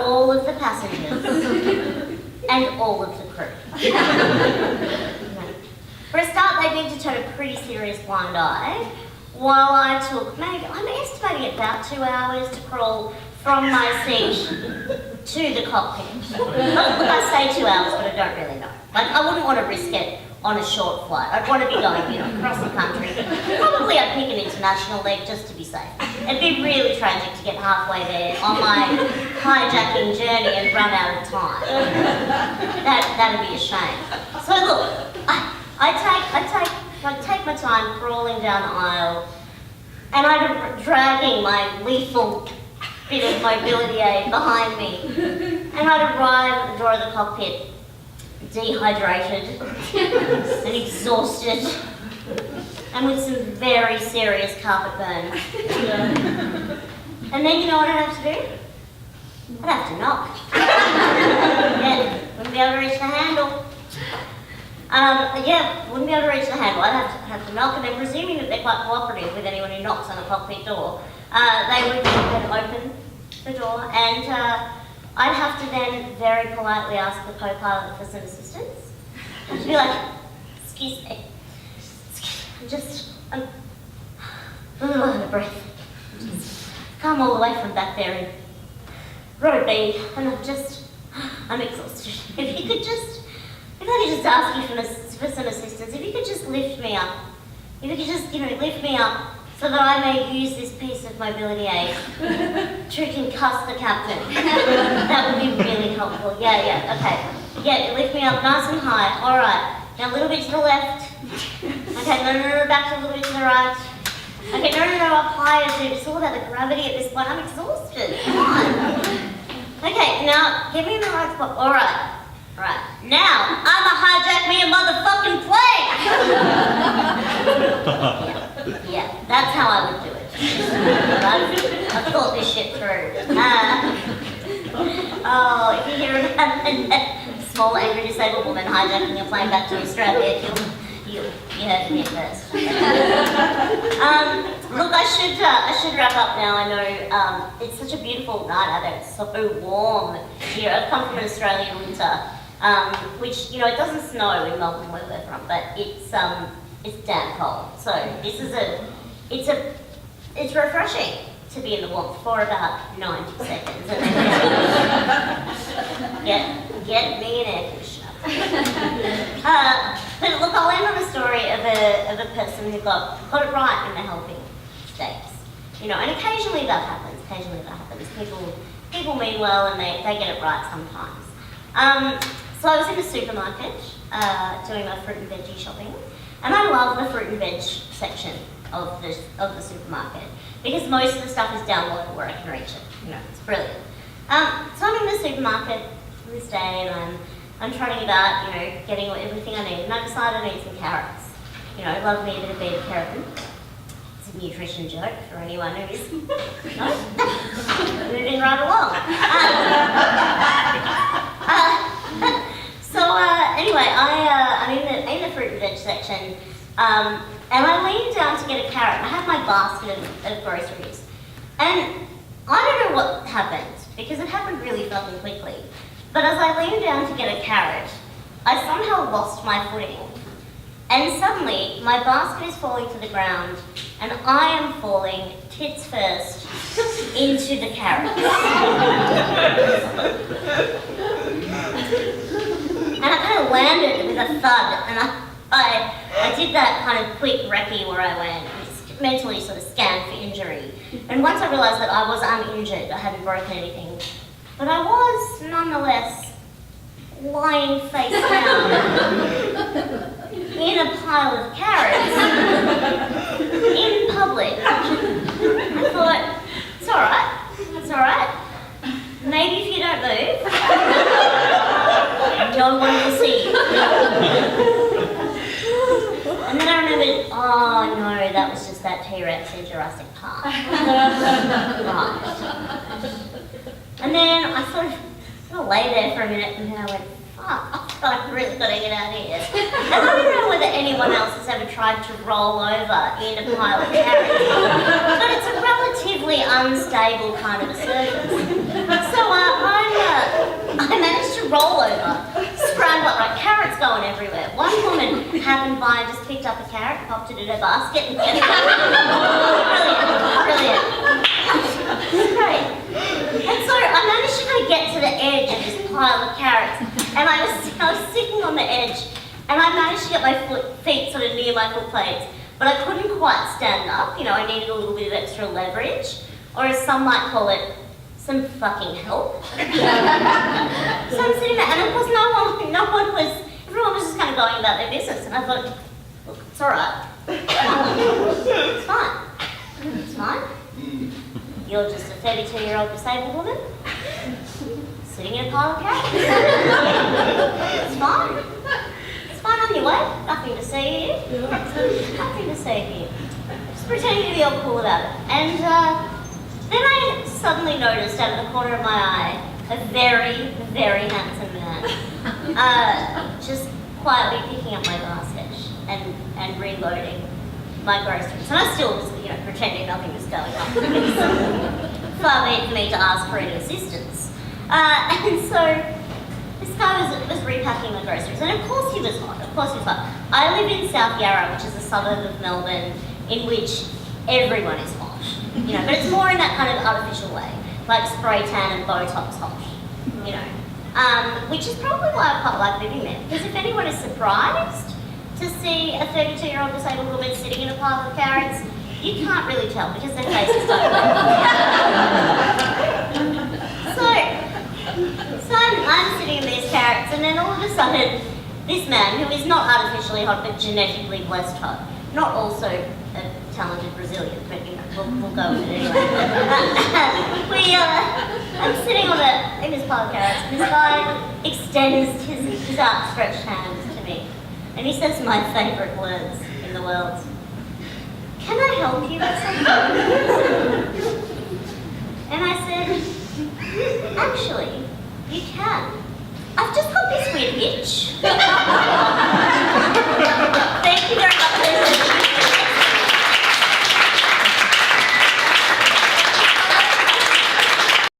all of the passengers and all of the crew. For a start, they need to turn a pretty serious blind eye while I took maybe, I'm estimating about 2 hours to crawl from my seat to the cockpit. Look, I say 2 hours, but I don't really know. Like, I wouldn't want to risk it on a short flight. I'd want to be going, across the country. Probably I'd pick an international leg just to be safe. It'd be really tragic to get halfway there on my hijacking journey and run out of time. That'd be a shame. So look, I take my time crawling down the aisle, and I'm dragging my lethal bit of mobility aid behind me, and I'd arrive at the door of the cockpit, dehydrated and exhausted, and with some very serious carpet burn. And then you know what I'd have to do? I'd have to knock. Yeah, wouldn't be able to reach the handle. Wouldn't be able to reach the handle. I'd have to knock, and then presuming that they're quite cooperative with anyone who knocks on a cockpit door, they would then open the door, and I'd have to then very politely ask the co-pilot for some assistance. I'd be like, excuse me, I'm out of breath. Just come all the way from back there in row B, and I'm exhausted. If I could just ask you for some assistance, if you could just lift me up, if you could just, lift me up so that I may use this piece of mobility aid to concuss the captain. That would be really helpful. Yeah, okay. Yeah, lift me up nice and high. All right. Now a little bit to the left. Okay, no, back to a little bit to the right. Okay, no, up higher, dude. It's all about the gravity at this point. I'm exhausted. Come on. Okay, now get me in the right spot. All right. Now, I'ma hijack me a motherfucking plane! Yeah, that's how I would do it. I've thought this shit through. If you hear about a small angry disabled woman hijacking a plane back to Australia, you heard me first. Look, I should wrap up now. I know it's such a beautiful night out there. It's so warm here. I've come from an Australian winter. Which, it doesn't snow in Melbourne where we're from, but it's damn cold. So it's refreshing to be in the warmth for about 90 seconds. And then get me an air conditioner. But look, I'll end on a story of a person who got it right in the helping states. And occasionally that happens. People mean well and they get it right sometimes. So I was in the supermarket doing my fruit and veggie shopping, and I love the fruit and veg section of the supermarket because most of the stuff is down low where I can reach it. It's brilliant. So I'm in the supermarket this day, and I'm trotting about, getting everything I need, and I decide I need some carrots. I love me a bit of beta carotene. It's a nutrition joke for anyone who's moving right along. Anyway, I'm in the fruit and veg section, and I lean down to get a carrot. I have my basket of groceries, and I don't know what happened, because it happened really fucking quickly. But as I lean down to get a carrot, I somehow lost my footing. And suddenly, my basket is falling to the ground, and I am falling tits first into the carrot. And I kind of landed with a thud, and I did that kind of quick recce where I went, mentally sort of scanned for injury. And once I realised that I was uninjured, I hadn't broken anything, but I was nonetheless lying face down in a pile of carrots in public. I thought, it's alright. Maybe if you don't move, no one will see you. And then I remembered, oh no, that was just that T-Rex in Jurassic Park. Right. And then I sort of lay there for a minute, and then I went, fuck, I've really got to get out of here. And I don't know whether anyone else has ever tried to roll over in a pile of carrots, but it's a relatively unstable kind of a surface. So I'm happened by, just picked up a carrot, popped it in her basket, and brilliant. Great. And so I managed to kind of get to the edge of this pile of carrots, and I was sitting on the edge, and I managed to get my feet sort of near my foot plates, but I couldn't quite stand up. You know, I needed a little bit of extra leverage, or as some might call it, some fucking help. So I'm sitting there, and of course everyone was just kind of going about their business, and I thought, look, it's all right. It's fine. It's fine. You're just a 32-year-old disabled woman sitting in a pile of carrots. It's fine. It's fine on your way. Nothing to see here. Nothing to see here. Just pretending to be all cool about it. And then I suddenly noticed out of the corner of my eye a very, very handsome man just quietly picking up my basket and reloading my groceries. And I still was, pretending nothing was going on. Far be it for me to ask for any assistance. And so this guy was repacking my groceries, and of course he was hot. I live in South Yarra, which is a suburb of Melbourne, in which everyone is hot. But it's more in that kind of artificial way, like spray tan and Botox hot, which is probably why I quite like living there, because if anyone is surprised to see a 32-year-old disabled woman sitting in a pile of carrots, you can't really tell because their face is like So I'm sitting in these carrots, and then all of a sudden, this man, who is not artificially hot but genetically blessed hot, not also a talented Brazilian, but we'll go with it anyway. I'm sitting in this pile of carrots, and this guy extends his outstretched hands to me, and he says my favourite words in the world. Can I help you with something? And I said, actually, you can. I've just got this weird itch.